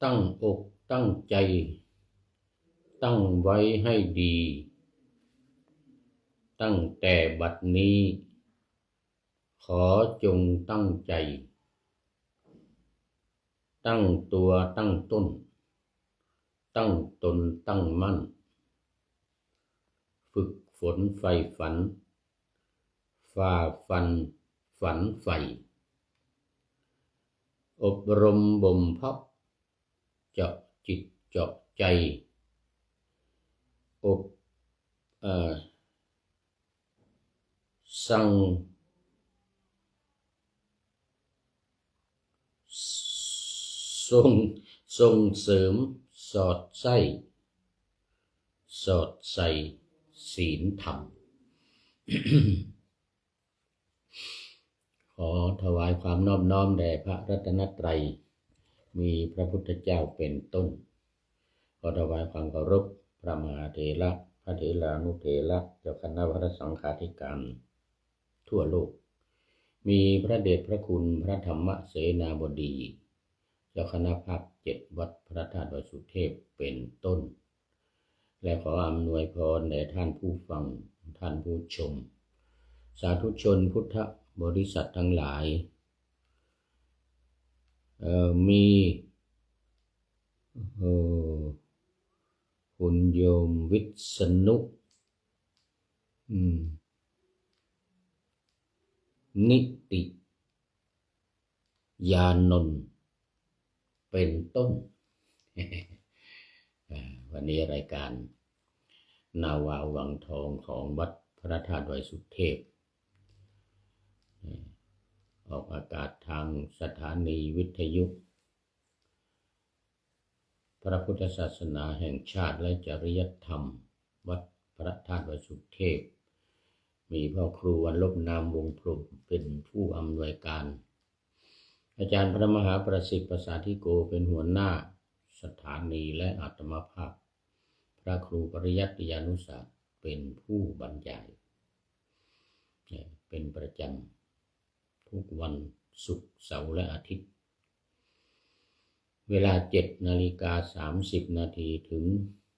ตั้งอกตั้งใจตั้งไว้ให้ดีตั้งแต่บัดนี้ขอจงตั้งใจตั้งตัวตั้งต้นตั้งตนตั้งมั่นฝึกฝนใฝ่ฝันฝ่าฟันฝันใฝ่อบรมบ่มเพาะเจาะจิตเจาะใจสั่งส่งเสริมสอดไส้สอดใส่ศีลธรรม ขอถวายความนอบน้อมแด่พระรัตนตรัยมีพระพุทธเจ้าเป็นต้นขอถวายความเคารพพระมหาเถระพระเถรานุเถระเจ้าคณะพระสังฆาธิการทั่วโลกมีพระเดชพระคุณพระธรรมเสนาบดีเจ้าคณะภาค7วัดพระธาตุดอยสุเทพเป็นต้นและขออำนวยพรแด่ท่านผู้ฟังท่านผู้ชมสาธุชนพุทธบริษัททั้งหลายมีคุณโยมวิษณุนิติยานนท์เป็นต้น วันนี้รายการนาวาวังทองของวัดพระธาตุดอยสุเทพออกอากาศทางสถานีวิทยุพระพุทธศาสนาแห่งชาติและจริยธรรมวัดพระธาตุดอยสุเทพมีพ่อครูวันลบนามวงพรหมเป็นผู้อำนวยการอาจารย์พระมหาประสิทธิ์ประสาธิโกเป็นหัวหน้าสถานีและอาตมาภาพพระครูปริยัติยานุศาสตร์เป็นผู้บรรยายเป็นประจำทุกวันศุกร์เสาร์และอาทิตย์เวลา7:30 นาทีถึง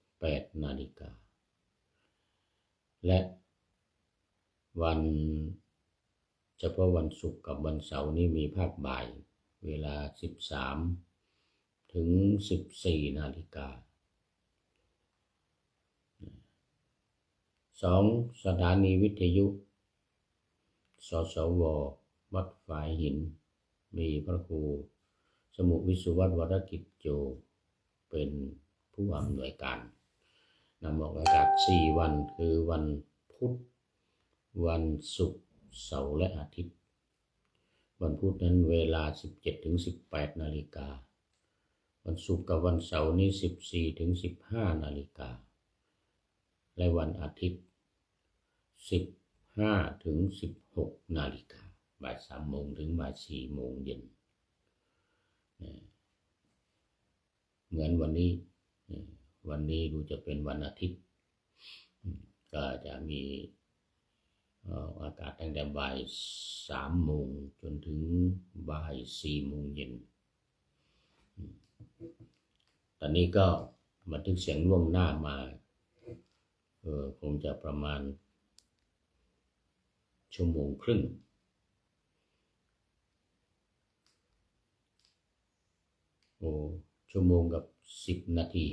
8 นาฬิกาและวันเฉพาะวันศุกร์กับวันเสาร์นี้มีภาคบ่ายเวลา13 ถึง 14 นาฬิกา2 สถานีวิทยุสสว.วัดฝายหินมีพระครูสมุวิสุวัฒน์วรกิจโจเป็นผู้อำนวยการนำออกอากาศ4 วันคือวันพุธวันศุกร์เสาร์และอาทิตย์วันพุธนั้นเวลา17 ถึง 18 นาฬิกาวันศุกร์กับวันเสาร์นี้14 ถึง 15 นาฬิกาและวันอาทิตย์15 ถึง 16 นาฬิกาบ่าย 3 โมงถึงบ่าย 4 โมงเย็นเหมือนวันนี้ดูจะเป็นวันอาทิตย์ก็จะมีอากาศตั้งแต่บ่าย 3 โมงจนถึงบ่าย 4 โมงเย็นตอนนี้ก็บันทึกเสียงล่วงหน้ามาคงจะประมาณ1.5 ชั่วโมง1 ชั่วโมงกับ10 นาที2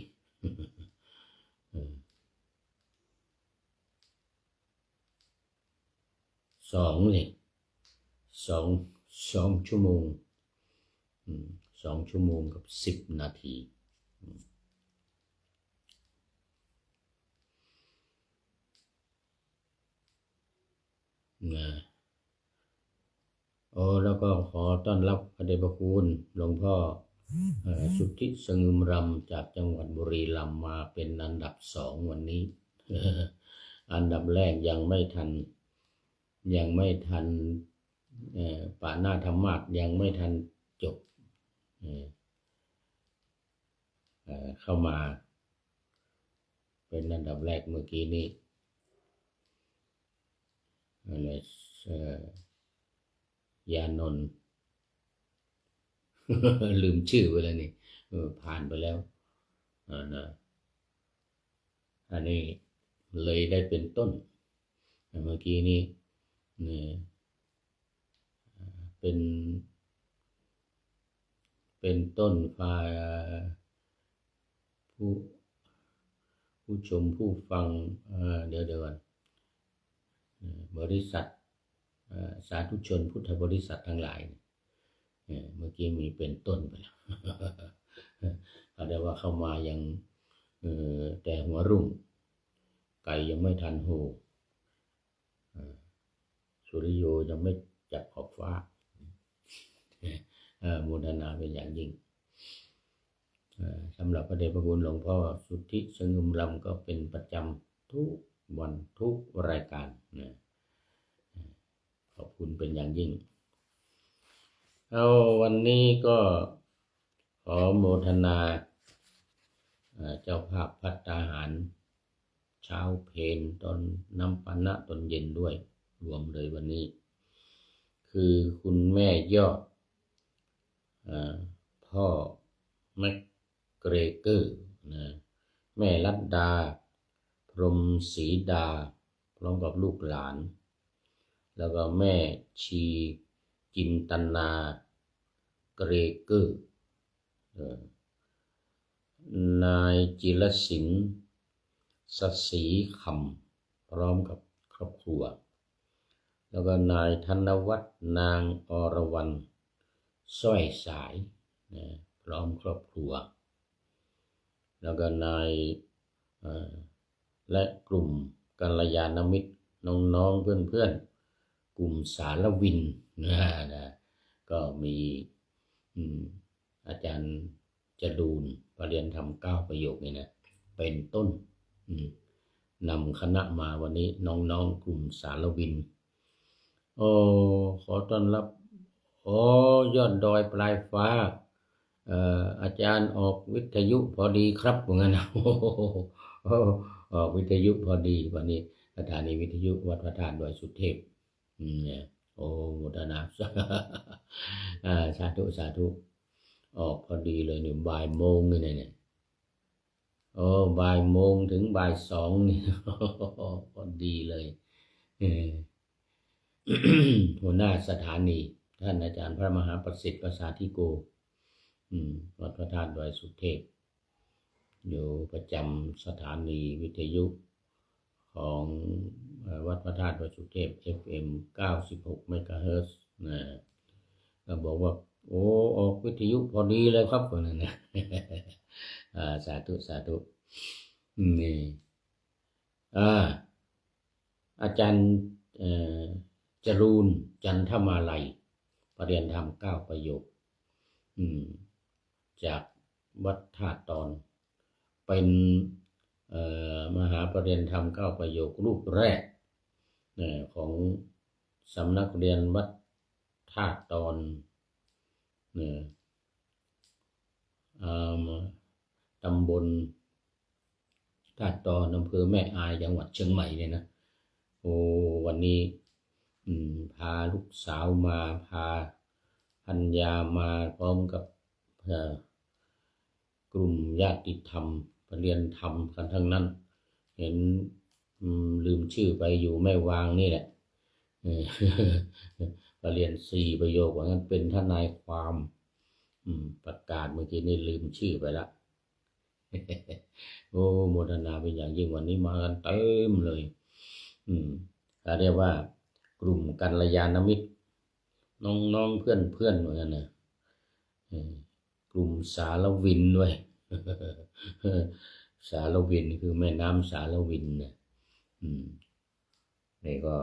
ชั่วโมง2 ชั่วโมงกับ10 นาทีแล้วก็ขอต้อนรับพระเดชพระคุณหลวงพ่อสุทธิสงึมรำจากจังหวัดบุรีรัมย์มาเป็นอันดับ 2วันนี้ อันดับแรกยังไม่ทันปานาธรรมาสยังไม่ทันจบเข้ามาเป็นอันดับแรกเมื่อกี้นี้ยานนท์ ลืมชื่อไปแล้วนี่ ผ่านไปแล้วนะอันนี้เลยได้เป็นต้นเมื่อกี้นี้เป็นต้นฝ่ายผู้ชมผู้ฟังเดี๋ยวก่อนบริษัทสาธุชนพุทธบริษัททั้งหลายเมื่อกี้มีเป็นต้นไปแล้วเอาได้ว่าเข้ามายังแต่หัวรุ่งไก่ยังไม่ทันโหสุริโยยังไม่จับขอบฟ้าโมทนาเป็นอย่างยิ่งสำหรับพระเดชพระคุณหลวงพ่อสุทธิสงุมลำก็เป็นประจำทุกวันทุกรายการนะขอบคุณเป็นอย่างยิ่งเอาวันนี้ก็ขอโมทนาเจ้าภาพภัตตาหารเช้าเพลตอนน้ำปานะตอนเย็นด้วยรวมเลยวันนี้คือคุณแม่ยอดพ่อแม็กเกรเกอร์นะแม่รัตดาพรหมศรีดาพร้อมกับลูกหลานแล้วก็แม่ชีจินตนาเกรเกอร์นายจิรศิลป์สศรีคำพร้อมกับครอบครัวแล้วก็นายธนวัฒน์นางอรวรรณสร้อยสายพร้อมครอบครัวแล้วก็นายและกลุ่มกัลยาณมิตรน้องๆเพื่อนๆกลุ่มสารวินนะก็มีอาจารย์จรูนประเรียนธรรม9ประโยคนี่นะเป็นต้นนำคณะมาวันนี้น้องๆกลุ่มสารวินขอต้อนรับยอดดอยปลายฟ้าอาจารย์ออกวิทยุพอดีครับว่างั้นนะออกวิทยุพอดีวันนี้สถานีวิทยุวัดพระธาตุดอยสุเทพเนี่ยโมทนาสาธุสาธุออกพอดีเลยเนี่ยบ่ายโมงนี่เนี่ยบ่ายโมงถึงบ่าย2นี่พอดีเลยหัวหน้าสถานีท่านอาจารย์พระมหาประสิทธิ์ประสาธิโกวัดพระธาตุดอยสุเทพอยู่ประจำสถานีวิทยุของวัดพระธาตุดอยสุเทพ FM 96 เมกะเฮิรตซ์นะก็บอกว่าออกวิทยุพอดีเลยครับคนนั้นนะสาธุสาธุนี่อาจารย์จรูนจันทมาลัยปรริยนธรรม9ประโยคจากวัดท่าตอนเป็นมหาปรริยนธรรม9ประโยครูปแรกของสำนักเรียนวัดท่าตอนตำบลท่าตอนอำเภอแม่อายจังหวัดเชียงใหม่เนี่ยนะวันนี้พาลูกสาวมาพาภรรยามาพร้อมกับกลุ่มญาติธรรมเรียนธรรมกันทั้งนั้นเห็นลืมชื่อไปอยู่แม่วางนี่แหละเรียน4ประโยคว่างั้นเป็นทนายความประกาศเมื่อกี้นี่ลืมชื่อไปละโมทนาเป็นอย่างยิ่งวันนี้มากันเต็มเลยเรียกว่ากลุ่มกัลยาณมิตรน้องๆเพื่อนเหมือนกันนะกลุ่มสารวินด้วยสารวินคือแม่น้ำสารวินเนี่ยนี่ก็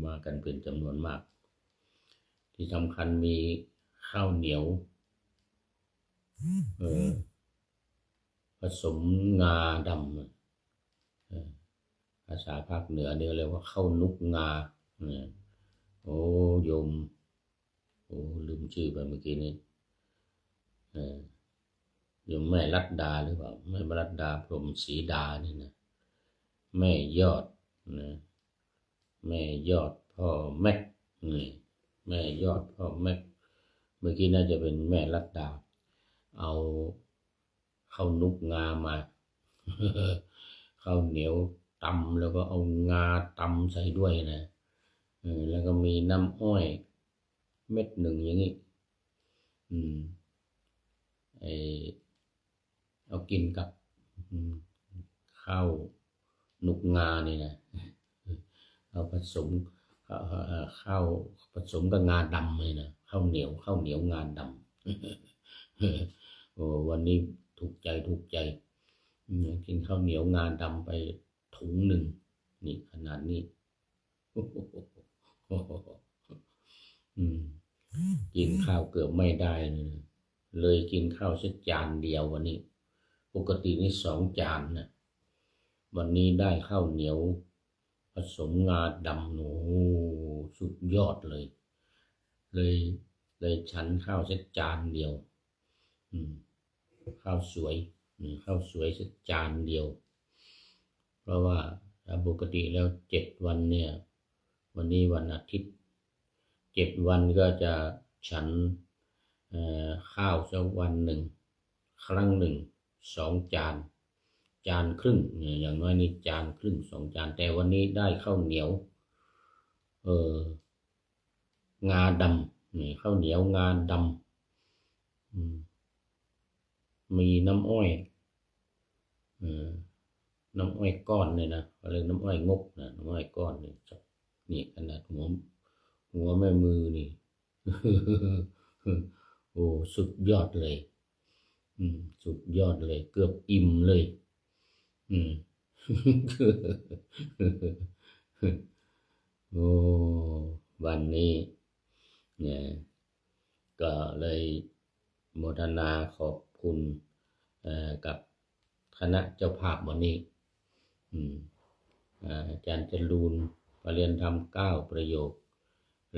มากันเป็นจำนวนมากที่สำคัญมีข้าวเหนียวผสมงาดำภาษาภาคเหนือเรียกว่าข้าวนุกงาโยมลืมชื่อไปเมื่อกี้นี้โยมแม่รัตดาหรือเปล่าแม่รัตดาพรหมศรีดานี่นะแม่ยอดนะแม่ยอดพ่อแม็กนี่แม่ยอดพ่อแม็กเมื่อกี้น่าจะเป็นแม่รัตดา เอาข้าวนุกงามา ข้าวเหนียวตำแล้วก็เอางาตำใส่ด้วยนะแล้วก็มีน้ำอ้อยเม็ดหนึ่งอย่างนี้ไอเอากินกับข้าวนุกงานี่นะเอาผสมข้าวผสมกับงาดำเลยนะข้าวเหนียวงาดำโอ้วันนี้ถูกใจกินข้าวเหนียวงาดำไปถุงหนึ่งนี่ขนาดนี้กินข้าวเกือบไม่ได้เลยกินข้าวสักจานเดียววันนี้ปกตินี่2 จานนะวันนี้ได้ข้าวเหนียวผสมงาดำโอ้สุดยอดเลยฉันข้าวสักจานเดียวข้าวสวยสักจานเดียวเพราะว่าปกติแล้ว7 วันเนี่ยวันนี้วันอาทิตย์7 วันก็จะฉันข้าวสักวันหนึ่งครั้งหนึ่ง2 จานครึ่งอย่างน้อยนี่จานครึ่ง2 จานแต่วันนี้ได้ข้าวเหนียวงาดำนี่ข้าวเหนียวงาดำมีน้ำอ้อยก้อนเลยนะอะไรน้ำอ้อยงกนะน้ำอ้อยก้อนนี่ขนาดหัวแม่มือนี่ โอ้สุดยอดเลยสุดยอดเลยเกือบอิ่มเลยโอ้วันนี้เนี่ยก็เลยโมทนาขอบคุณกับคณะเจ้าภาพวันนี้อาจารย์จรูนประเรียนธรรม9 ประโยค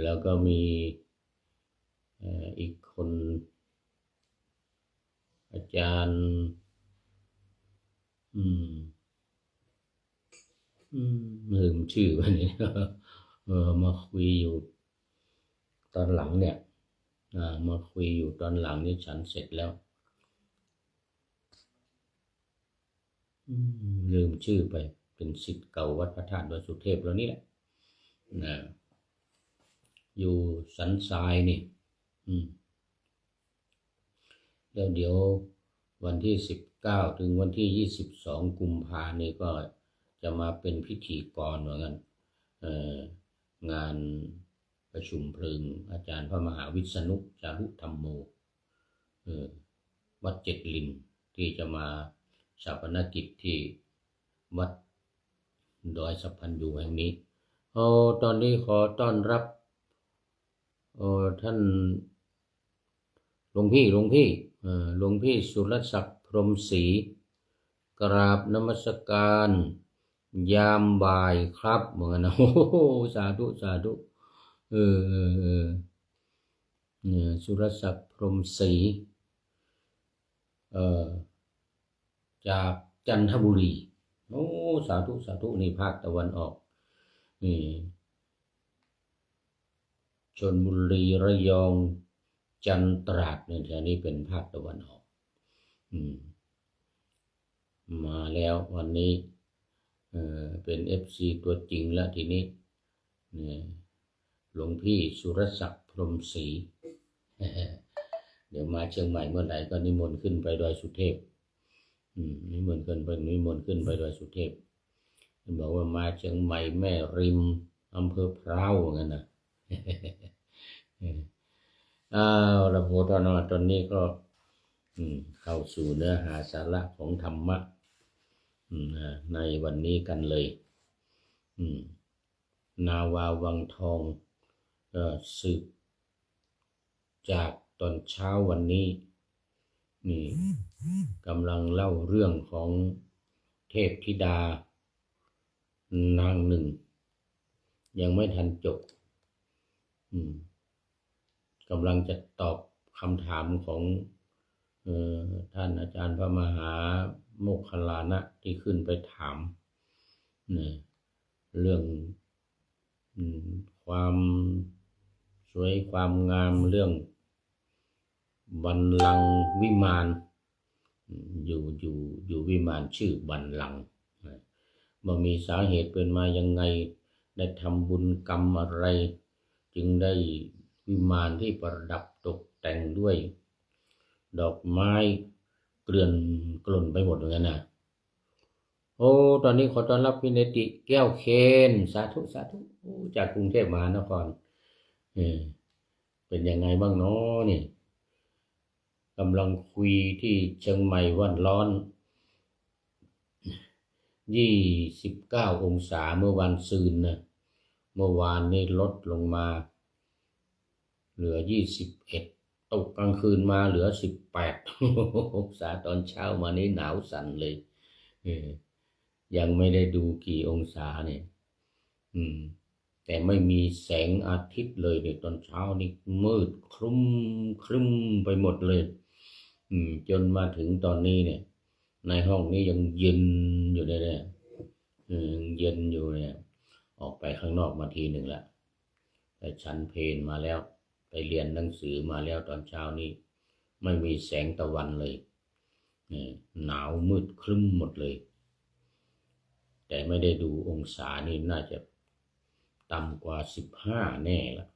แล้วก็มีอีกคนอาจารย์ลืมชื่อวันนี้มาคุยอยู่ตอนหลังเนี่ยมาคุยอยู่ตอนหลังนี่ฉันเสร็จแล้วลืมชื่อไปเป็นศิษย์เก่าวัดพระธาตุดอยสุเทพแล้วนี่แหละอยู่สันทรายนี่แล้วเดี๋ยววันที่19ถึงวันที่22 กุมภาพันธ์นี้ก็จะมาเป็นพิธีกรเหมือนกันงานประชุมเพลิงอาจารย์พระมหาวิษณุจารุธรรมโมวัด7 ลิมที่จะมาชาปนกิจที่วัดดอยสัพพันยูแห่งนี้ตอนนี้ขอต้อนรับท่านหลวงพี่สุรศักดิ์พรหมศรีกราบนมัสการยามบ่ายครับเหมือนกันนะโอ้โหสาธุสุรศักดิ์พรหมศรีจากจันทบุรีโอ้สาธุนี่ภาคตะวันออกนี่ชลบุรีระยองจันตราดเนี่ยแถวนี้เป็นภาคตะวันออกมาแล้ววันนี้เป็น FC ตัวจริงแล้วทีนี้หลวงพี่สุรศักดิ์พรหมศรีเดี๋ยวมาเชียงใหม่เมื่อไหร่ก็นิมนต์ขึ้นไปดอยสุเทพนิมนต์ขึ้นไปดอยสุเทพบอกว่ามาเชียงใหม่แม่ริมอำเภอพร้าวงั้นนะระโพธนตอนนี้ก็เข้าสู่เนื้อหาสาระของธรรมะในวันนี้กันเลยนาวาวังทองสืบจากตอนเช้าวันนี้กำลังเล่าเรื่องของเทพธิดานางหนึ่งยังไม่ทันจบกำลังจะตอบคำถามของท่านอาจารย์พระมหาโมคคัลลานะที่ขึ้นไปถามเรื่องความสวยความงามเรื่อง บัลลังก์วิมานอยู่วิมานชื่อบัลลังก์บ่มีสาเหตุเป็นมายังไงได้ทำบุญกรรมอะไรจึงได้วิมานที่ประดับตกแต่งด้วยดอกไม้เกลื่อนกล่นไปหมดเหมือนกันนะโอ้ตอนนี้ขอต้อนรับพี่เนติแก้วเคนสาธุสาธุจากกรุงเทพมหานครเป็นยังไงบ้างเนาะนี่กำลังคุยที่เชียงใหม่วันร้อน29 องศาเมื่อวันซืนนะเมื่อวานนี้ลดลงมาเหลือ21ตกกลางคืนมาเหลือ18 องศาตอนเช้ามานี้หนาวสั่นเลยยังไม่ได้ดูกี่องศาเนี่ยแต่ไม่มีแสงอาทิตย์เลยเนี่ยตอนเช้านี่มืดครึ้มไปหมดเลยจนมาถึงตอนนี้เนี่ยในห้องนี้ยังเย็นอยู่เลยเนี่ยเย็นอยู่เนี่ยออกไปข้างนอกมาทีหนึ่งแล้วไปฉันเพลมาแล้วไปเรียนหนังสือมาแล้วตอนเช้านี้ไม่มีแสงตะวันเลยหนาวมืดครึ้มหมดเลยแต่ไม่ได้ดูองศานี่น่าจะต่ำกว่า15แน่ละ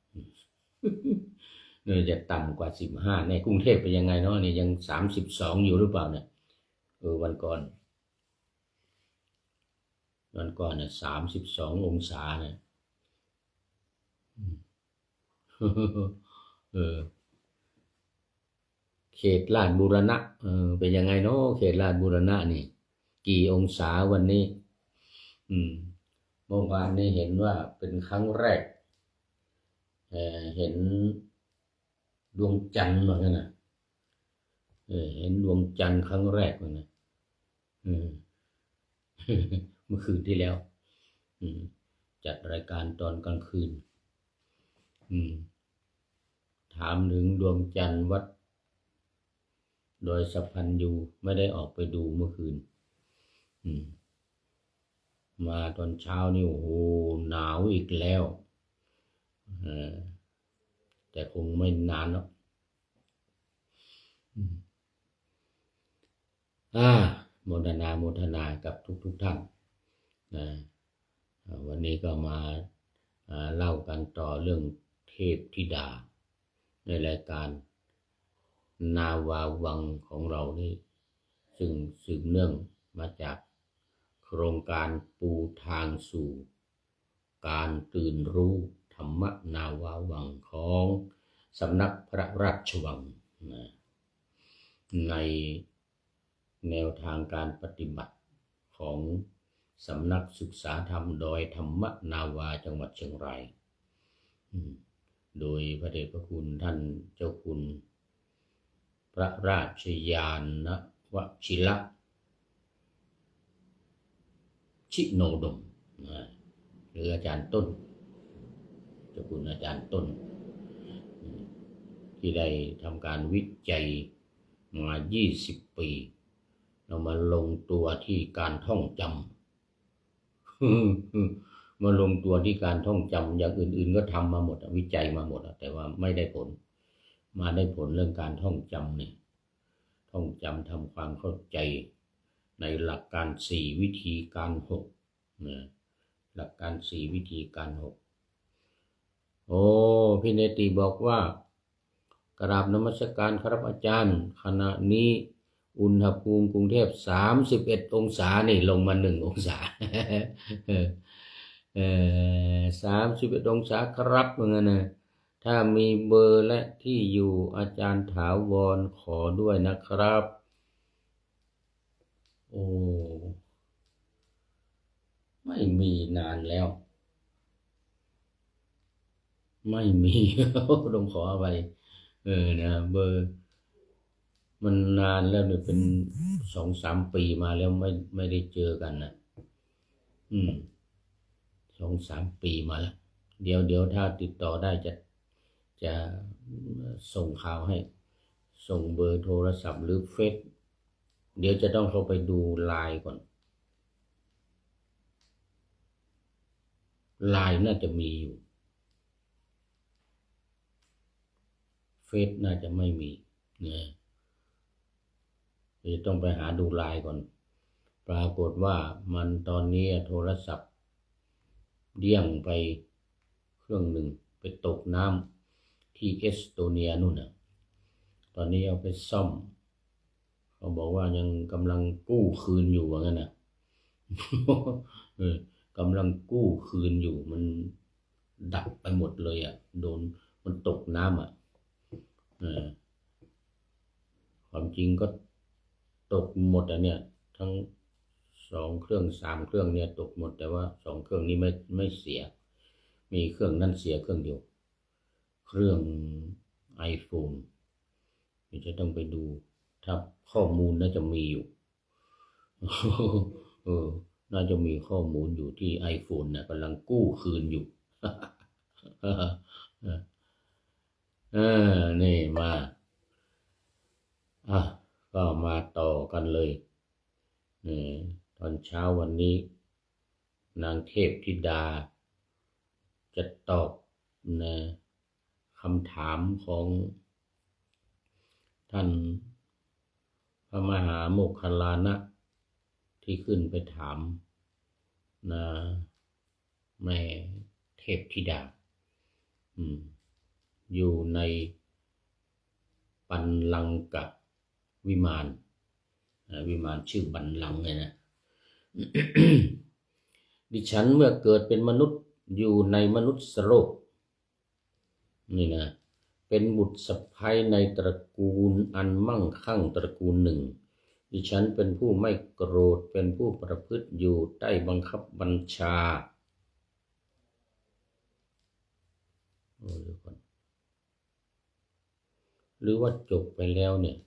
เนี่ยจะต่ำกว่า15แน่กรุงเทพเป็นยังไงเนาะนี่ยัง32อยู่หรือเปล่าเนี่ยวันก่อนเนี่ย32 องศาเนี่ยเขตลาดบูรณะเป็นยังไงเนาะเขตลาดบูรณะนี่กี่องศาวันนี้เมื่อวานนี้เห็นว่าเป็นครั้งแรกเห็นดวงจันทร์เหมือนกันนะเห็นดวงจันทร์ครั้งแรกเลยนะเมื่อคืนที่แล้วจัดรายการตอนกลางคืนถามถึงดวงจันทร์วัดโดยสะพันยูไม่ได้ออกไปดูเมื่อคืนมาตอนเช้านี่โอ้โหหนาวอีกแล้วแต่คงไม่นานหรอกโมทนากับทุกท่านนะวันนี้ก็มาเล่ากันต่อเรื่องเทพธิดาในรายการนาวาวังของเรานี่ซึ่งสืบเนื่องมาจากโครงการปูทางสู่การตื่นรู้ธรรมนาวาวังของสำนักพระราชวังในแนวทางการปฏิบัติของสำนักศึกษาธรรมโดยธรรมนาวาจังหวัดเชียงรายโดยพระเดชพระคุณท่านเจ้าคุณพระราชยานวชิระชิโนดมหรืออาจารย์ต้นเจ้าคุณอาจารย์ต้นที่ได้ทำการวิจัยมา20 ปีเรามาลงตัวที่การท่องจำมาลงตัวที่การท่องจำอย่างอื่นๆก็ทำมาหมดวิจัยมาหมดแต่ว่าไม่ได้ผลมาได้ผลเรื่องการท่องจำนี่ท่องจำทำความเข้าใจในหลักการ4วิธีการ6นะหลักการ4วิธีการ6พี่เนติบอกว่ากราบนมัสการครับอาจารย์ขณะนี้อุณหภูมิกรุงเทพ31 องศานี่ลงมา1 องศา31 องศาครับเหมือนกันนะถ้ามีเบอร์และที่อยู่อาจารย์ถาวรขอด้วยนะครับไม่มีนานแล้วไม่มีต้องขออภัยนะเบอร์มันนานแล้วเนี่ยเป็น2-3 ปีมาแล้วไม่ได้เจอกันนะ2-3 ปีมาแล้วเดี๋ยวถ้าติดต่อได้จะส่งข่าวให้ส่งเบอร์โทรศัพท์หรือเฟซเดี๋ยวจะต้องเข้าไปดูไลน์ก่อนไลน์น่าจะมีอยู่เฟซน่าจะไม่มี เนี่ยจะต้องไปหาดูไลน์ก่อนปรากฏว่ามันตอนนี้โทรศัพท์เดี้ยงไปเครื่องหนึ่งไปตกน้ำที่เอสโตเนียนู่นน่ะตอนนี้เอาไปซ่อมเขาบอกว่ายังกำลังกู้คืนอยู่ว่างั้นน่ะ กำลังกู้คืนอยู่มันดับไปหมดเลยอ่ะโดนมันตกน้ำอ่ะความจริงก็ตกหมดอ่ะเนี่ยทั้ง2 เครื่อง 3 เครื่องเนี่ยตกหมดแต่ว่า2 เครื่องนี้ไม่เสียมีเครื่องนั้นเสียเครื่องเดียวเครื่อง iPhone นี่จะต้องไปดูถ้าข้อมูลน่าจะมีอยู่ น่าจะมีข้อมูลอยู่ที่ iPhone นะกำลังกู้คืนอยู่ นี่มาก็มาต่อกันเลยตอนเช้าวันนี้นางเทพธิดาจะตอบนะคำถามของท่านพระมหาโมคคัลลานะที่ขึ้นไปถามนะแม่เทพธิดาอยู่ในปัลลังกวิมานวิมานชื่อบัลลังก์เลยนะ ดิฉันเมื่อเกิดเป็นมนุษย์อยู่ในมนุษย์โลกนี่นะเป็นบุตรสะใภ้ในตระกูลอันมั่งคั่งตระกูลหนึ่งดิฉันเป็นผู้ไม่โกรธเป็นผู้ประพฤติอยู่ใต้บังคับบัญชาหรือว่าจบไปแล้วเนี่ย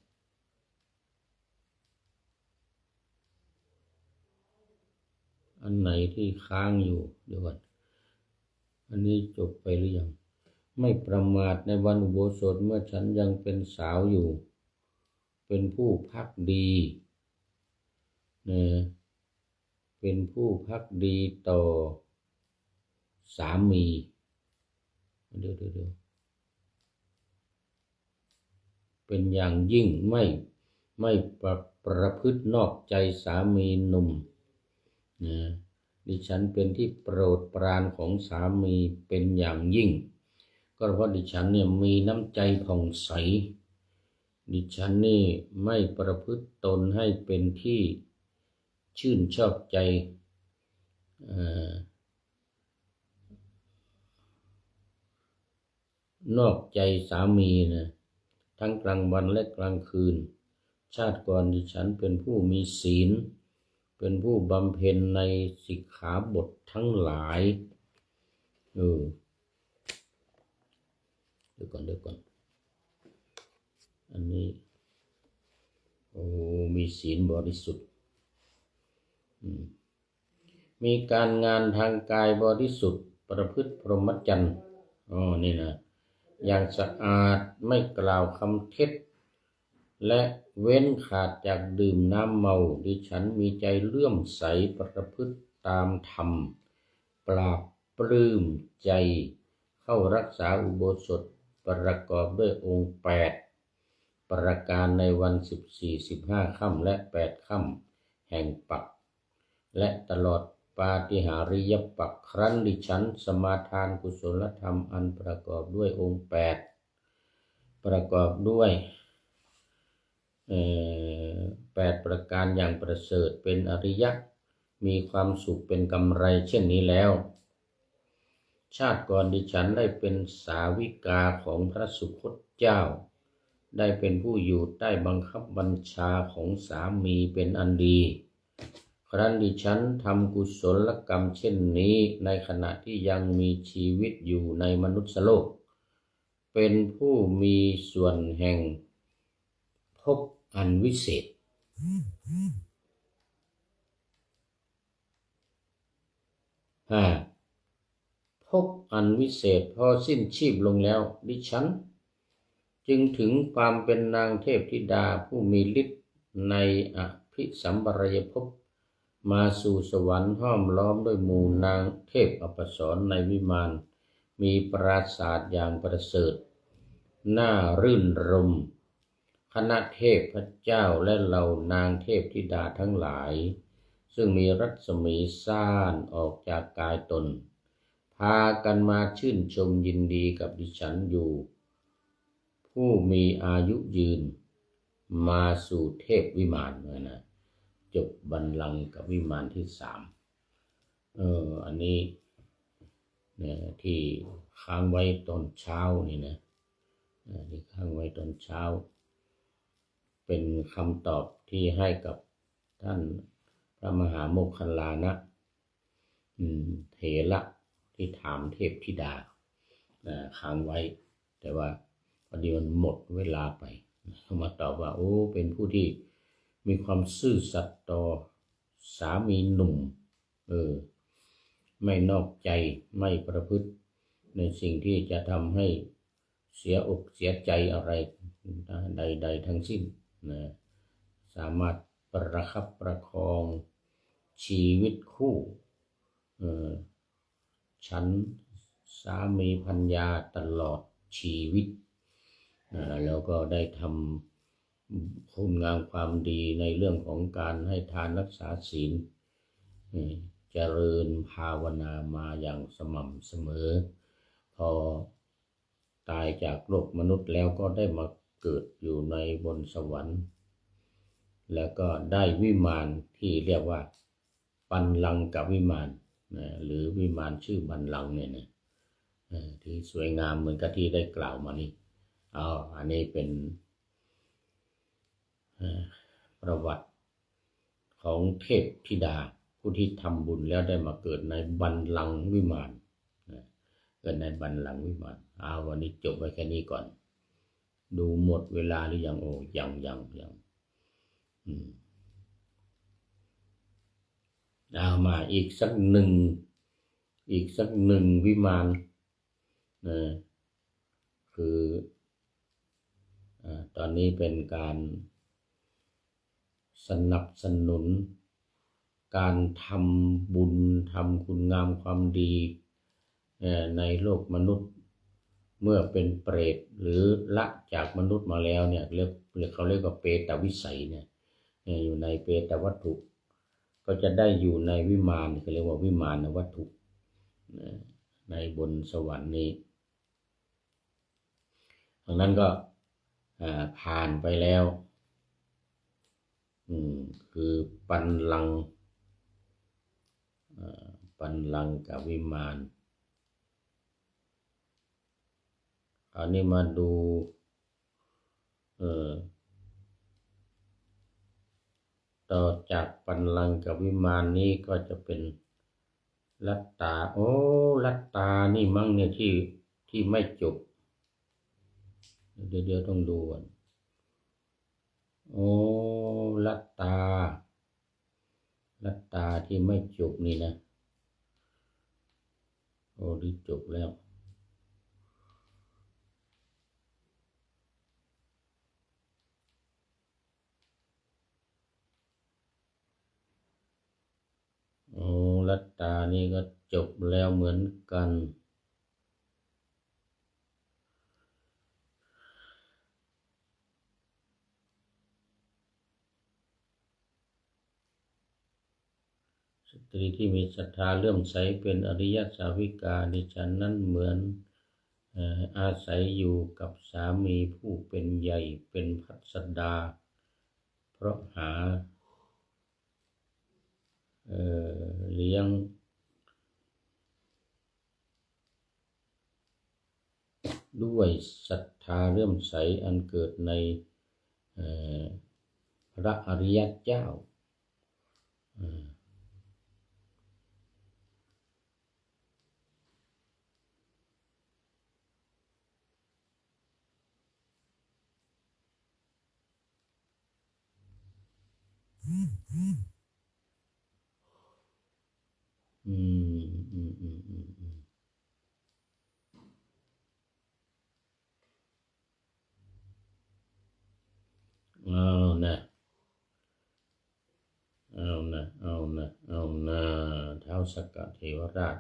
อันไหนที่ค้างอยู่เดี๋ยวก่อนอันนี้จบไปหรือยังไม่ประมาทในวันอุโบสถเมื่อฉันยังเป็นสาวอยู่เป็นผู้ภักดีเป็นผู้ภักดีต่อสามีเดี๋ยวเป็นอย่างยิ่งไม่ประพฤตินอกใจสามีหนุ่มดิฉันเป็นที่โปรดปรานของสามีเป็นอย่างยิ่งก็เพราะดิฉันเนี่ยมีน้ำใจผ่องใสดิฉันนี่ไม่ประพฤติตนให้เป็นที่ชื่นชอบใจนอกใจสามีนะทั้งกลางวันและกลางคืนชาติก่อนดิฉันเป็นผู้มีศีลเป็นผู้บำเพ็ญในสิกขาบททั้งหลายเดี๋ยวก่อนอันนี้มีศีลบริสุทธิ์มีการงานทางกายบริสุทธิ์ประพฤติพรหมจรรย์นี่นะอย่างสะอาดไม่กล่าวคำเท็จและเว้นขาดจากดื่มน้ำเมาดิฉันมีใจเลื่อมใสประพฤติตามธรรมปราบปลื้มใจเข้ารักษาอุโบสถประกอบด้วยองค์8ประการในวัน14 15ค่ำและ8ค่ำแห่งปักและตลอดปาฏิหาริยปักครั้นดิฉันสมาทานกุศลธรรมอันประกอบด้วยองค์8ประกอบด้วย8ประการอย่างประเสริฐเป็นอริยะมีความสุขเป็นกำไรเช่นนี้แล้วชาติก่อนดิฉันได้เป็นสาวิกาของพระสุคตเจ้าได้เป็นผู้อยู่ใต้บังคับบัญชาของสามีเป็นอันดีครั้นดิฉันทำกุศลกรรมเช่นนี้ในขณะที่ยังมีชีวิตอยู่ในมนุษยโลกเป็นผู้มีส่วนแห่งภพอันวิเศษภพอันวิเศษพอสิ้นชีพลงแล้วดิฉันจึงถึงความเป็นนางเทพธิดาผู้มีฤทธิ์ในอภิสัมปรายภพมาสู่สวรรค์ห้อมล้อมด้วยหมู่นางเทพอัปสรในวิมานมีปราสาทอย่างประเสริฐน่ารื่นรม คณะเทพพระเจ้าและเหล่านางเทพธิดาทั้งหลายซึ่งมีรัศมีซ่านออกจากกายตนพากันมาชื่นชมยินดีกับดิฉันอยู่ผู้มีอายุยืนมาสู่เทพวิมานนะจบบัลลังก์กับวิมานที่3อันนี้เนี่ยที่ค้างไว้ตอนเช้านี่นะที่ค้างไว้ตอนเช้าเป็นคำตอบที่ให้กับท่านพระมหาโมคคัลลานะเถระที่ถามเทพธิดาค้างไว้แต่ว่าพอดีมันหมดเวลาไปเขามาตอบว่าโอ้เป็นผู้ที่มีความซื่อสัตย์ต่อสามีหนุ่มไม่นอกใจไม่ประพฤติในสิ่งที่จะทำให้เสียอกเสียใจอะไรใดๆทั้งสิ้นนะสามารถประคับประคองชีวิตคู่ฉันสามีภรรยาตลอดชีวิตแล้วก็ได้ทำคุณงามความดีในเรื่องของการให้ทานรักษาศีลเจริญภาวนามาอย่างสม่ำเสมอพอตายจากโลกมนุษย์แล้วก็ได้มาเกิดอยู่ในบนสวรรค์แล้วก็ได้วิมานที่เรียกว่าบัลลังก์กับวิมานหรือวิมานชื่อบัลลังก์เนี่ยนะที่สวยงามเหมือนกับที่ได้กล่าวมานี่อันนี้เป็นประวัติของเทพธิดาผู้ที่ทำบุญแล้วได้มาเกิดในบัลลังก์วิมานเกิดในบัลลังก์วิมานวันนี้จบไว้แค่นี้ก่อนดูหมดเวลาหรือยังยังมาอีกสักหนึ่งวิมานคือตอนนี้เป็นการสนับสนุนการทำบุญทำคุณงามความดีในโลกมนุษย์เมื่อเป็นเปรตหรือละจากมนุษย์มาแล้วเนี่ยเขาเรียกว่าเปตวิสัยเนี่ยอยู่ในเปตวัตถุก็จะได้อยู่ในวิมานเขาเรียกว่าวิมานวัตถุในบนสวรรค์นี้ดังนั้นก็ผ่านไปแล้วคือบัลลังก์กับวิมานอันนี้มาดูต่อจากบัลลังก์กับวิมานนี้ก็จะเป็นลัตตาลัตตานี่มั้งเนี่ยที่ไม่จบเดี๋ยวต้องดูก่อนลัตตาที่ไม่จบนี่นะที่จบแล้วลัตตานี่ก็จบแล้วเหมือนกันสตรีที่มีศรัทธาเลื่อมใสเป็นอริยสาวิกาดิฉันนั้นเหมือนอาศัยอยู่กับสามีผู้เป็นใหญ่เป็นพัสดาเพราะหาเลี้ยงด้วยศรัทธาเลื่อมใสอันเกิดในพระอริยเจ้าเอานะท้าวสักกะเทวราช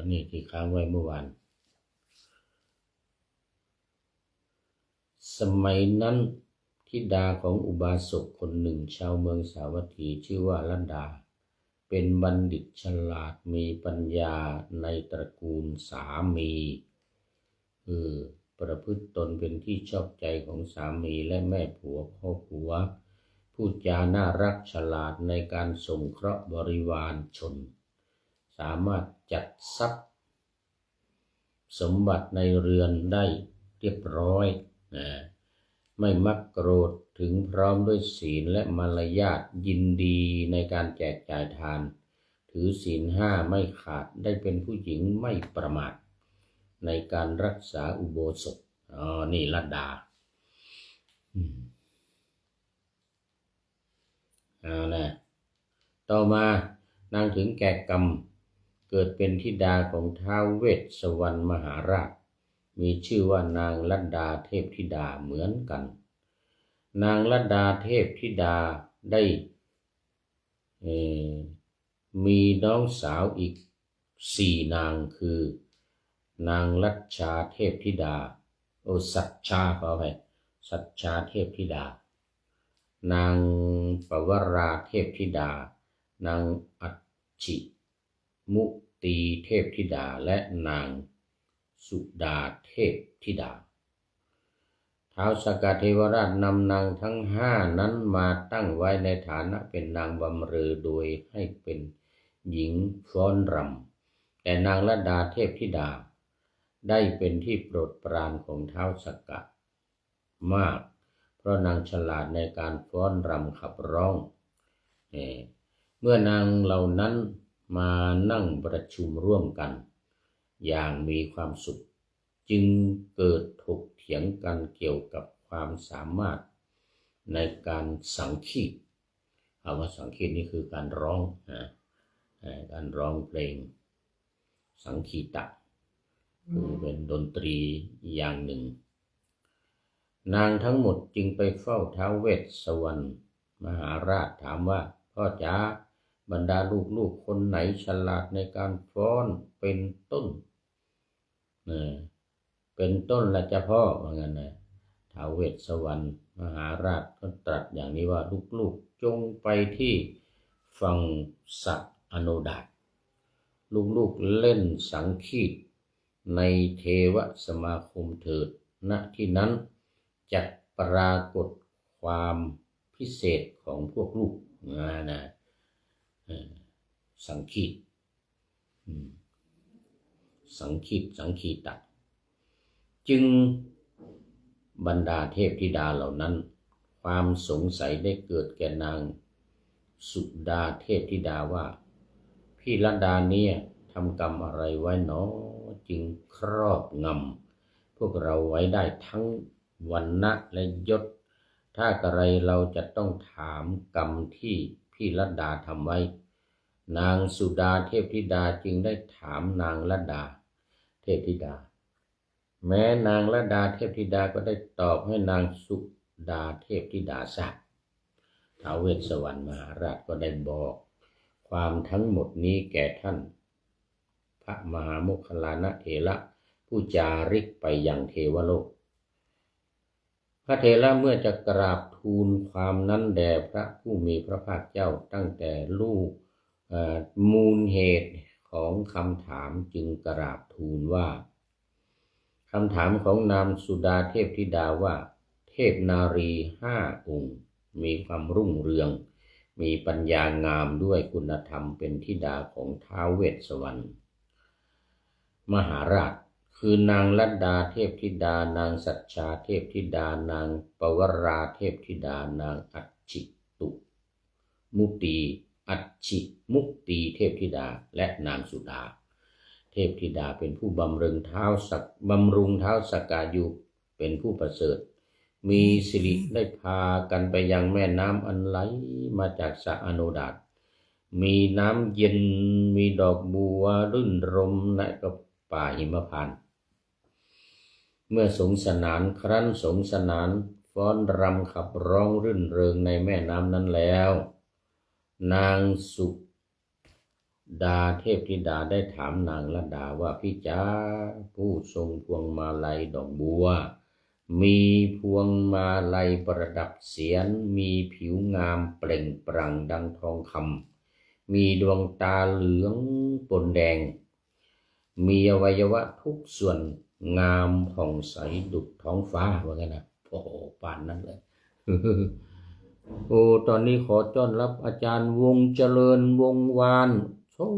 นี่ที่ค้างไว้เมื่อวาน สมัยนั้นธิดาของอุบาสกคนหนึ่งชาวเมืองสาวัตถีชื่อว่าลัดดาเป็นบัณฑิตฉลาดมีปัญญาในตระกูลสามีประพฤติตนเป็นที่ชอบใจของสามีและแม่ผัวพ่อผัวพูดจาน่ารักฉลาดในการสงเคราะห์บริวารชนสามารถจัดทรัพย์สมบัติในเรือนได้เรียบร้อยไม่มักโกรธถึงพร้อมด้วยศีลและมารยาทยินดีในการแจกจ่ายทานถือศีลห้าไม่ขาดได้เป็นผู้หญิงไม่ประมาทในการรักษาอุโบสถนี่ลัดดานะต่อมานางถึงแก่กรรมเกิดเป็นธิดาของท้าวเวสสวรรณมหาราชมีชื่อว่านางลัดดาเทพธิดาเหมือนกันนางลัดดาเทพธิดาได้มีน้องสาวอีก4 นางคือนางลัชชาเทพธิดาสัชชาขอไปสัชชาเทพธิดานางปวราเทพธิดานางอัจฉิมุตีเทพธิดาและนางสุดาเทพธิดาท้าวสกเทวราชนำนางทั้ง5นั้นมาตั้งไว้ในฐานะเป็นนางบำเรอโดยให้เป็นหญิงฟ้อนรำแต่นางลัดดาเทพธิดาได้เป็นที่โปรดปรานของท้าวสกะมากเพราะนางฉลาดในการฟ้อนรำขับร้องเมื่อนางเหล่านั้นมานั่งประชุมร่วมกันอย่างมีความสุขจึงเกิดถกเถียงกันเกี่ยวกับความสามารถในการสังคีตคำว่าสังคีตนี่คือการร้องการร้องเพลงสังคีตะคือเป็นดนตรีอย่างหนึ่งนางทั้งหมดจึงไปเฝ้าท้าวเวสสวรรณมหาราชถามว่าพ่อจ๋าบรรดาลูกๆคนไหนฉลาดในการฟ้อนเป็นต้นละจ้ะพ่อว่างั้นนะท้าวเวสสวรรณมหาราชก็ตรัสอย่างนี้ว่าลูกๆจงไปที่ฝั่งสระอโนดาตลูกๆเล่นสังคีตในเทวสมาคมเถิดณที่นั้นจะปรากฏความพิเศษของพวกลูกนะสังคีตสังคีตะจึงบรรดาเทพธิดาเหล่านั้นความสงสัยได้เกิดแก่นางสุดาเทพธิดาว่าพี่ลัดดาเนี่ยทำกรรมอะไรไว้หนอจึงครอบงำพวกเราไว้ได้ทั้งวรรณะและยศถ้ากระไรเราจะต้องถามกรรมที่พี่ลัดดาทำไว้นางสุดาเทพธิดาจึงได้ถามนางลัดดาเทพธิดาแม้นางลัดดาเทพธิดาก็ได้ตอบให้นางสุดาเทพธิดาทราบท้าวเวสสวรรณมหาราชก็ได้บอกความทั้งหมดนี้แก่ท่านพระมหาโมคคัลลานะเถระผู้จาริกไปยังเทวโลกพระเถระเมื่อจะกราบทูลความนั้นแด่พระผู้มีพระภาคเจ้าตั้งแต่มูลเหตุของคำถามจึงกราบทูลว่าคำถามของนางสุดาเทพธิดาว่าเทพนารี5 องค์มีความรุ่งเรืองมีปัญญางามด้วยคุณธรรมเป็นธิดาของท้าวเวสสวรรณมหาราชคือนางลัดดาเทพธิดานางสัชชาเทพธิดานางปวราเทพธิดานางอัจฉิมุตีเทพธิดาและนางสุดาเทพธิดาเป็นผู้บำรุงเท้าสกกายุเป็นผู้ประเสริฐมีสิริได้พากันไปยังแม่น้ำอันไหลมาจากสระอโนดาตมีน้ำเย็นมีดอกบัวรื่นรมและก็ป่าหิมพานต์เมื่อสงสนานครั้นสงสนานฟ้อนรำขับร้องรื่นเริงในแม่น้ำนั้นแล้วนางสุดาเทพธิดาได้ถามนางลัดดาว่าพี่จ๋าผู้ทรงพวงมาลัยดอกบัว มีพวงมาลัยประดับเสียรมีผิวงามเปล่งปลั่งดังทองคำมีดวงตาเหลืองปนแดงมีอวัยวะทุกส่วนงามผ่องใสดุจท้องฟ้าว่างั้นนะโอ้โหป่านนั้นเลย โอ้ตอนนี้ขอต้อนรับอาจารย์วงเจริญวงวานโอ้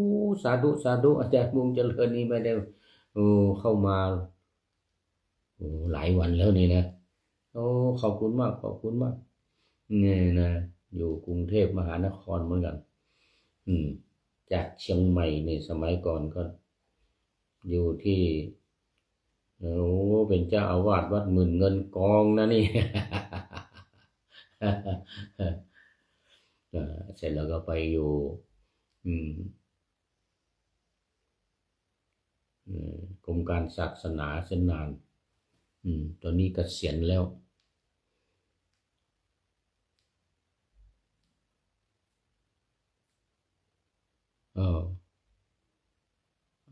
สาธุสาธุอาจารย์วงเจริญนี่ไม่ได้เข้ามาหลายวันแล้วนี่นะโอ้ขอบคุณมากขอบคุณมากนี่นะอยู่กรุงเทพมหานครเหมือนกันจากเชียงใหม่ในสมัยก่อนก็อยู่ที่เป็นเจ้าอาวาสวัดหมื่นเงินกองนะนี่ เสร็จแล้วก็ไปอยู่กรมการศาสนาเส้นนานตอนนี้เกษียณแล้ว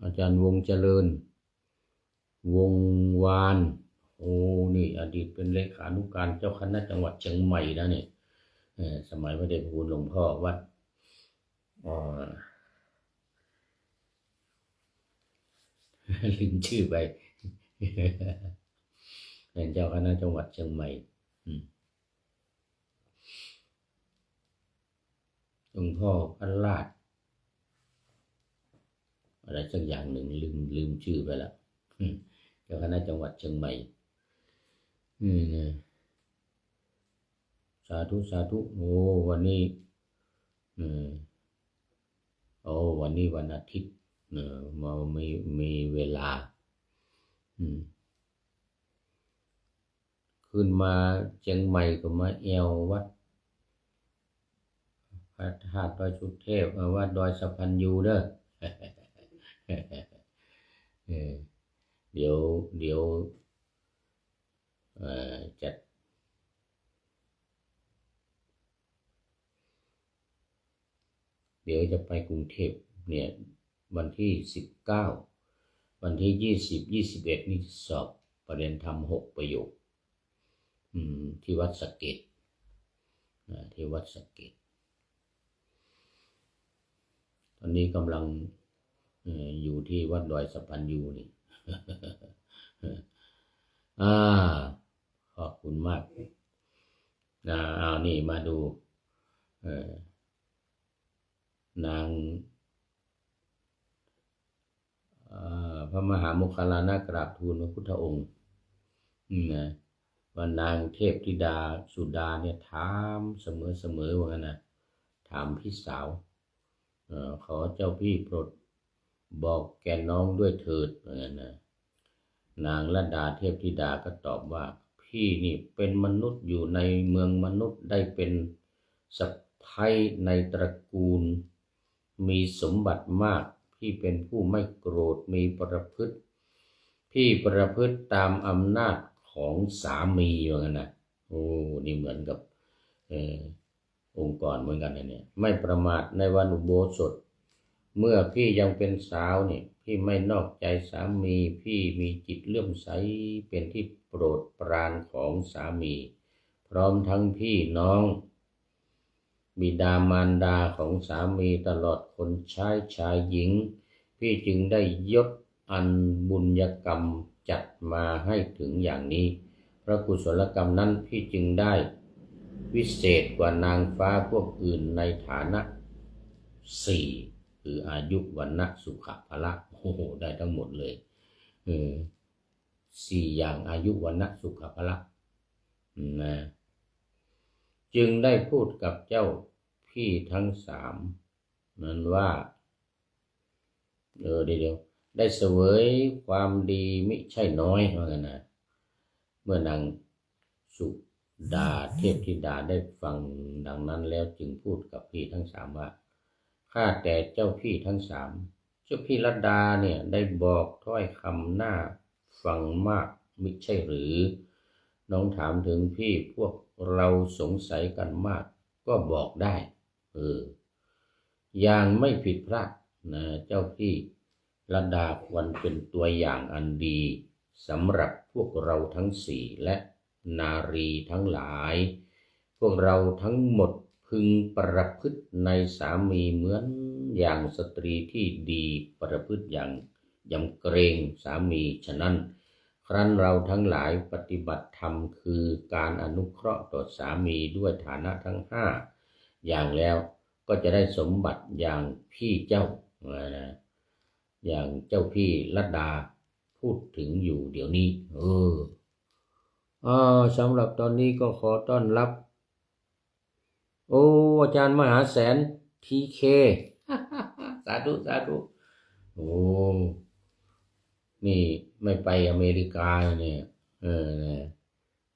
อาจารย์วงเจริญวงวานโอ้นี่อดีตเป็นเลขานุการเจ้าคณะจังหวัดเชียงใหม่นะเนี่ยสมัยพระเดชพระคุณหลวงพ่อวัดลืมชื่อไปเป็นเจ้าคณะจังหวัดเชียงใหม่หลวงพ่อพันลาดอะไรสักอย่างหนึ่งลืมชื่อไปแล้วเจ้าคณะจังหวัดเชียงใหม่สาธุสาธุโอ้วันนี้วันนี้วันอาทิตย์มามีเวลาขึ้นมาเชียงใหม่ก็มาแอววัดพระธาตุดอยสุเทพวัดดอยสะพันยูเด้อเดี๋ยวจัดเดี๋ยวจะไปกรุงเทพเนี่ยวันที่19วันที่20-21นี่สอบประเด็นธรรม6ประโยคที่วัดสะเกษที่วัดสะเกษตอนนี้กำลังอยู่ที่วัดดอยสะพันยูนี่ ขอบคุณมากเอานี่มาดูนางพระมหาโมคคัลลานะกราบทูลพระพุทธองค์นะว่านางเทพธิดาสุดาเนี่ยถามเสมอว่างั้นนะถามพี่สาวขอเจ้าพี่โปรดบอกแกน้องด้วยเถิดว่างั้นนะนางลัดดาเทพธิดาก็ตอบว่าพี่นี่เป็นมนุษย์อยู่ในเมืองมนุษย์ได้เป็นสะใภ้ในตระกูลมีสมบัติมากพี่เป็นผู้ไม่โกรธมีพี่ประพฤติตามอำนาจของสามีอย่างนั้นนะโอ้นี่เหมือนกับองค์กรเหมือนกันนะเนี่ยไม่ประมาทในวันอุโบสถเมื่อพี่ยังเป็นสาวนี่พี่ไม่นอกใจสามีพี่มีจิตเลื่อมใสเป็นที่โปรดปรานของสามีพร้อมทั้งพี่น้องบิดามารดาของสามีตลอดคนชายหญิงพี่จึงได้ยศอันบุญญกรรมจัดมาให้ถึงอย่างนี้พระกุศลกรรมนั้นพี่จึงได้วิเศษกว่านางฟ้าพวกอื่นในฐานะ4คืออายุวันนะสุขภละโอ้โหได้ทั้งหมดเลย4อย่างอายุวันนะสุขภละนะจึงได้พูดกับเจ้าพี่ทั้ง3นั้นว่าเดี๋ยวได้เสวยความดีมิใช่น้อยว่างั้นนะเมื่อนางสุดาเทพธิดาได้ฟังดังนั้นแล้วจึงพูดกับพี่ทั้ง3ว่าข้าแต่เจ้าพี่ทั้ง3เจ้าพี่ลัดดาเนี่ยได้บอกถ้อยคำน่าฟังมากมิใช่หรือน้องถามถึงพี่พวกเราสงสัยกันมากก็บอกได้อย่างไม่ผิดพลาดนะเจ้าพี่ลัดดาควรเป็นตัวอย่างอันดี สำหรับพวกเราทั้งสี่และนารีทั้งหลายพวกเราทั้งหมดพึงประพฤติในสามีเหมือนอย่างสตรีที่ดีประพฤติอย่างยำเกรงสามีฉะนั้นครั้นเราทั้งหลายปฏิบัติธรรมคือการอนุเคราะห์ต่อสามีด้วยฐานะทั้งห้าอย่างแล้วก็จะได้สมบัติอย่างพี่เจ้าอย่างเจ้าพี่ลัดดาพูดถึงอยู่เดี๋ยวนี้สำหรับตอนนี้ก็ขอต้อนรับอาจารย์มหาแสนทีเค สาธุสาธุนี่ไม่ไปอเมริกาเนี่ย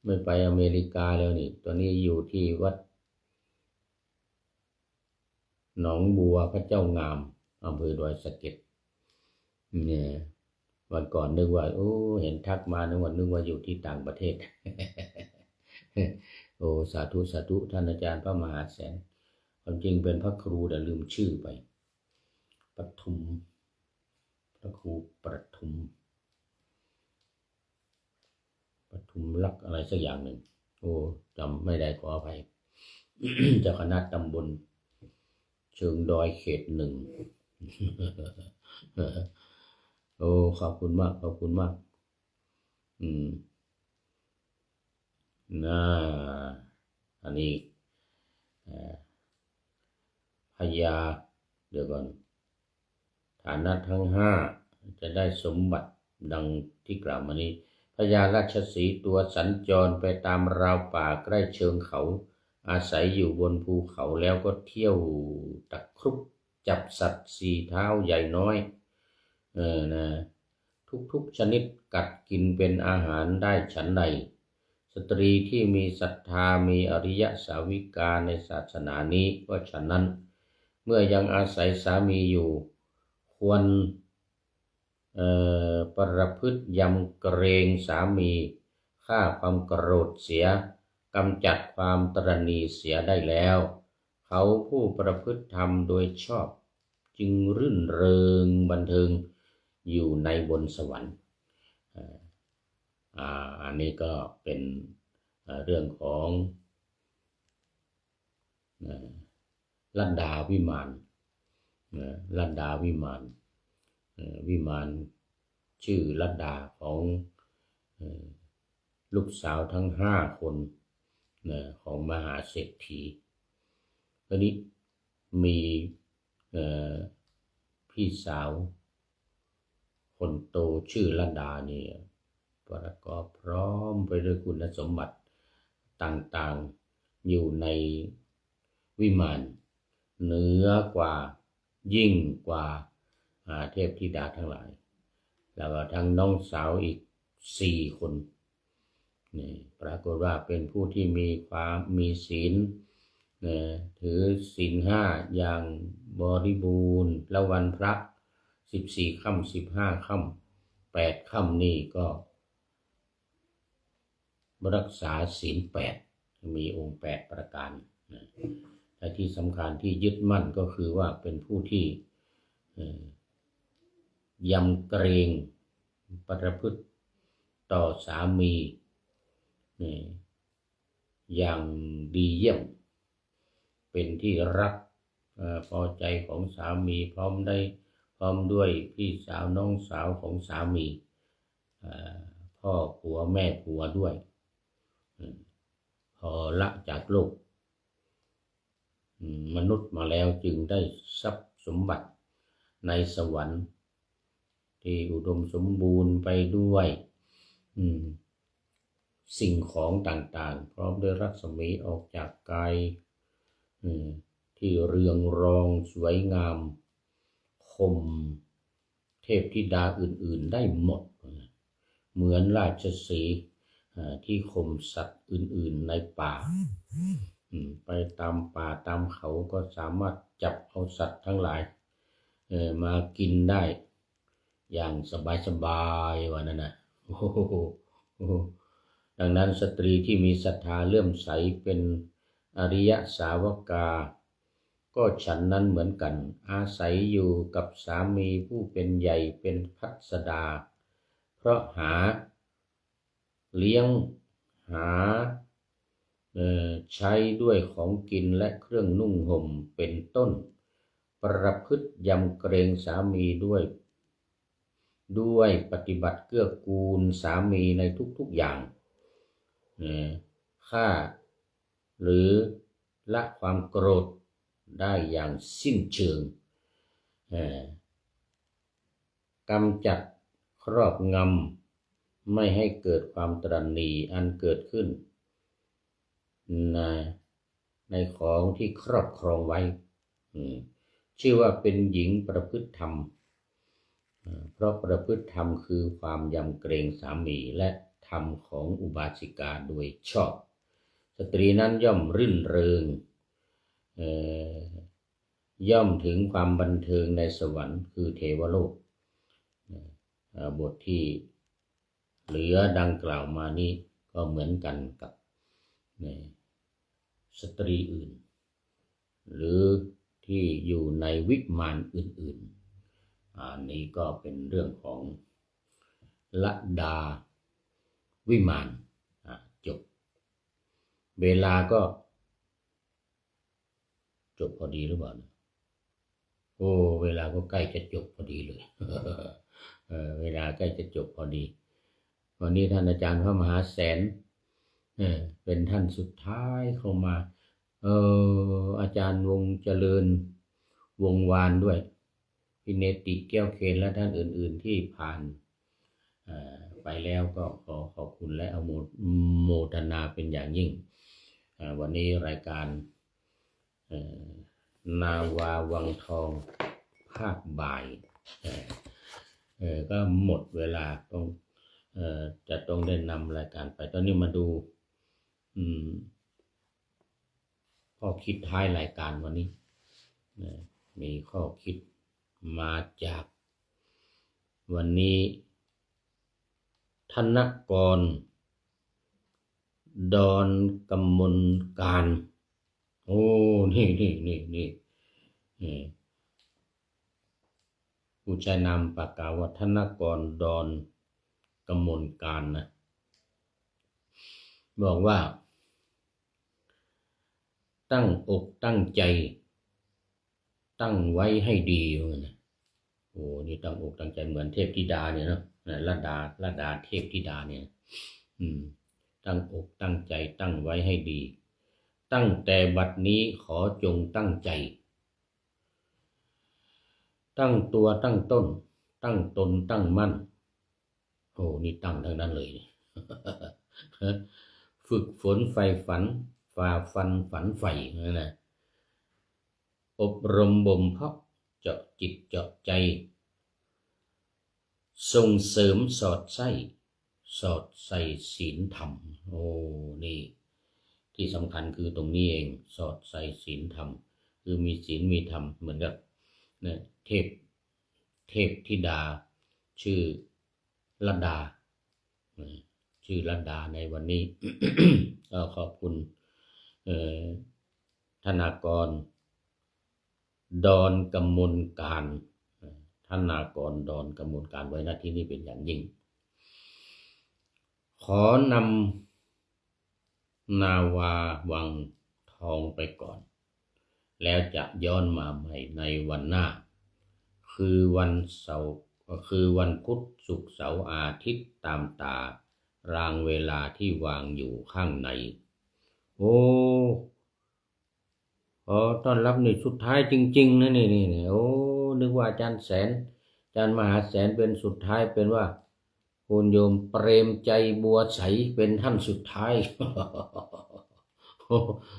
ไม่ไปอเมริกาแล้วนี่ตอนนี้อยู่ที่วัดหนองบัวพระเจ้างามอำเภอดอยสะเก็ดเนี่ยวันก่อนนึกว่าเห็นทักมานึกว่าอยู่ที่ต่างประเทศ สาธุสาธุท่านอาจารย์พระมหาแสนความจริงเป็นพระครูแต่ลืมชื่อไปปทุมพระครูปทุมลักษณ์อะไรสักอย่างหนึ่งจำไม่ได้ขออภัย เจ้าคณะตำบลเชิงดอยเขตหนึ่ง ขอบคุณมากขอบคุณมากอันนี้พญาเดี๋ยวก่อนฐานะทั้งห้าจะได้สมบัติดังที่กล่าวมานี้พญาราชสีห์ตัวสัญจรไปตามราวป่าใกล้เชิงเขาอาศัยอยู่บนภูเขาแล้วก็เที่ยวตะครุบจับสัตว์สี่เท้าใหญ่น้อยทุกชนิดกัดกินเป็นอาหารได้ฉันใดสตรีที่มีศรัทธามีอริยสาวิกาในศาสนานี้ก็ฉะนั้นเมื่อยังอาศัยสามีอยู่ควรประพฤติยำเกรงสามีฆ่าความโกรธเสียกำจัดความตระหนี่เสียได้แล้วเขาผู้ประพฤติธรรมโดยชอบจึงรื่นเริงบันเทิงอยู่ในบนสวรรค์อันนี้ก็เป็นเรื่องของลัดดาวิมานลัดดาวิมานวิมานชื่อลัดดาของลูกสาวทั้ง5 คนของมหาเศรษฐีตอนนี้มีพี่สาวคนโตชื่อลัดดานี่ประกอบพร้อมไปด้วยคุณสมบัติต่างๆอยู่ในวิมานเหนือกว่ายิ่งกว่าเทพธิดาทั้งหลายแล้วก็ทั้งน้องสาวอีก4 คนนี่ปรากฏว่าเป็นผู้ที่มีศีลถือศีล5อย่างบริบูรณ์แล้ววันพระ14 ค่ำ15 ค่ำ8 ค่ำนี่ก็รักษาศีล8มีองค์8ประการและที่สำคัญที่ยึดมั่นก็คือว่าเป็นผู้ที่ยำเกรงประพฤติต่อสามีอย่างดีเยี่ยมเป็นที่รักพอใจของสามีพร้อมด้วยพี่สาวน้องสาวของสามีพ่อผัวแม่ผัวด้วยพอละจากโลกมนุษย์มาแล้วจึงได้ทรัพย์สมบัติในสวรรค์ที่อุดมสมบูรณ์ไปด้วยสิ่งของต่างๆพร้อมด้วยรัศมีออกจากกายที่เรืองรองสวยงามข่มเทพธิดาอื่นๆได้หมดเหมือนราชสีห์ที่ข่มสัตว์อื่นๆในป่าไปตามป่าตามเขาก็สามารถจับเอาสัตว์ทั้งหลายมากินได้อย่างสบายๆว่านั่นนะดังนั้นสตรีที่มีศรัทธาเลื่อมใสเป็นอริยสาวกาก็ฉันนั้นเหมือนกันอาศัยอยู่กับสามีผู้เป็นใหญ่เป็นพัสดาเพราะหา เลี้ยงหาใช้ด้วยของกินและเครื่องนุ่งห่มเป็นต้นประพฤติยำเกรงสามีด้วยปฏิบัติเกื้อกูลสามีในทุกๆอย่างฆ่าหรือละความโกรธได้อย่างสิ้นเชิงกำจัดครอบงำไม่ให้เกิดความตระหนี่อันเกิดขึ้นในของที่ครอบครองไว้ชื่อว่าเป็นหญิงประพฤติธรรมเพราะประพฤติธรรมคือความยำเกรงสามีและธรรมของอุบาสิกาโดยชอบสตรีนั้นย่อมรื่นเริงย่อมถึงความบันเทิงในสวรรค์คือเทวโลกบทที่เหลือดังกล่าวมานี้ก็เหมือนกันกับสตรีอื่นหรือที่อยู่ในวิมานอื่นๆอันนี้ก็เป็นเรื่องของลดาวิมานจบเวลาก็จบพอดีหรือเปล่าโอ้เวลาก็ใกล้จะจบพอดีเลย เวลาใกล้จะจบพอดีวันนี้ท่านอาจารย์พระมหาแสนเป็นท่านสุดท้ายเข้ามาอาจารย์วงเจริญวงวานด้วยพิเนติแก้วเคนและท่านอื่นๆที่ผ่านไปแล้วก็ขอขอบคุณและอโมทนาเป็นอย่างยิ่งวันนี้รายการนาวาวังทองภาคบ่ายก็หมดเวลาจะต้องได้นำรายการไปตอนนี้มาดูข้อคิดท้ายรายการวันนี้มีข้อคิดมาจากวันนี้ธนกรดอนกำมลการโอ้นี่ผู้ใช้นามปากกาวัฒนกรดอนกำมลการนะบอกว่าตั้งอกตั้งใจตั้งไว้ให้ดีนะโอ้นี่ตั้งอกตั้งใจเหมือนเทพธิดาเนี่ยเนาะลดาเทพธิดาเนี่ยตั้งอกตั้งใจตั้งไว้ให้ดีตั้งแต่บัดนี้ขอจงตั้งใจตั้งตัวตั้งต้นตั้งตนตั้งมั่นโอ้นี่ตั้งทั้งนั้นเลยฝึกฝนใฝ่ฝันฝ่าฟันฝันใฝ่นะอบรมบ่มเพาะเจาะจิตเจาะใจส่งเสริมสอดใส่ศีลธรรมโอ้นี่ที่สำคัญคือตรงนี้เองสอดใส่ศีลธรรมคือมีศีลมีธรรมเหมือนกับเทพธิดาชื่อลดาชื่อลดาในวันนี้ ก็ขอบคุณธนากรดอนกำมลการธนากรดอนกำมลการไว้หน้าที่นี้เป็นอย่างยิ่งขอนำนาวาวังทองไปก่อนแล้วจะย้อนมาใหม่ในวันหน้าคือวันเสาร์คือวันพุธศุกร์เสาร์อาทิตย์ตามตารางเวลาที่วางอยู่ข้างในโอ้ต้อนรับนี่สุดท้ายจริงๆนะนี่โอ้นึกว่าอาจารย์มหาแสนเป็นสุดท้ายเป็นว่าคุณโยมเปรมใจบัวใสเป็นท่านสุดท้าย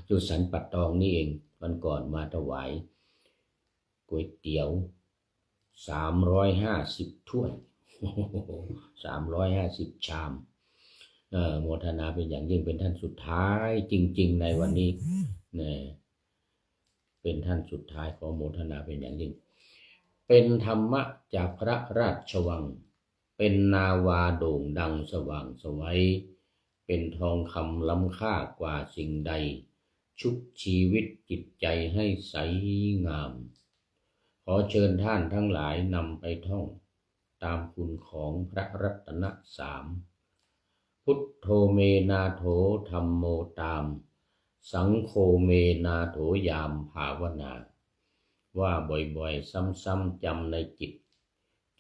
จุสันปัดตองนี่เองวันก่อนมาถวายก๋วยเตี๋ยว350ถ้วย350ชามโมทนาเป็นอย่างยิ่งเป็นท่านสุดท้ายจริงๆในวันนี้เป็นท่านสุดท้ายของโมทนาเป็นอย่างยิ่งเป็นธรรมะจากพระราชวังเป็นนาวาโด่งดังสว่างไสวเป็นทองคำล้ำค่ากว่าสิ่งใดชุบชีวิตจิตใจให้ใสงามขอเชิญท่านทั้งหลายนำไปท่องตามคุณของพระรัตนสาม พุทโธเมนาโถธัมโมตาม สังโฆเมนาโถยามภาวนาว่าบ่อยๆซ้ำๆจำในจิต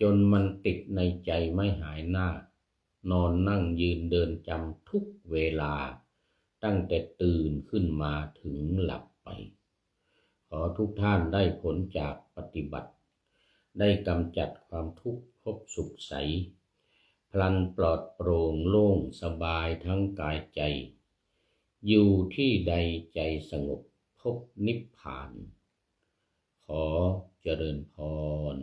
จนมันติดในใจไม่หายหน้านอนนั่งยืนเดินจำทุกเวลาตั้งแต่ตื่นขึ้นมาถึงหลับไปขอทุกท่านได้ผลจากปฏิบัติได้กำจัดความทุกข์พบสุขใสพลันปลอดโปร่งโล่งสบายทั้งกายใจอยู่ที่ใดใจสงบพบนิพพานขอเจริญพร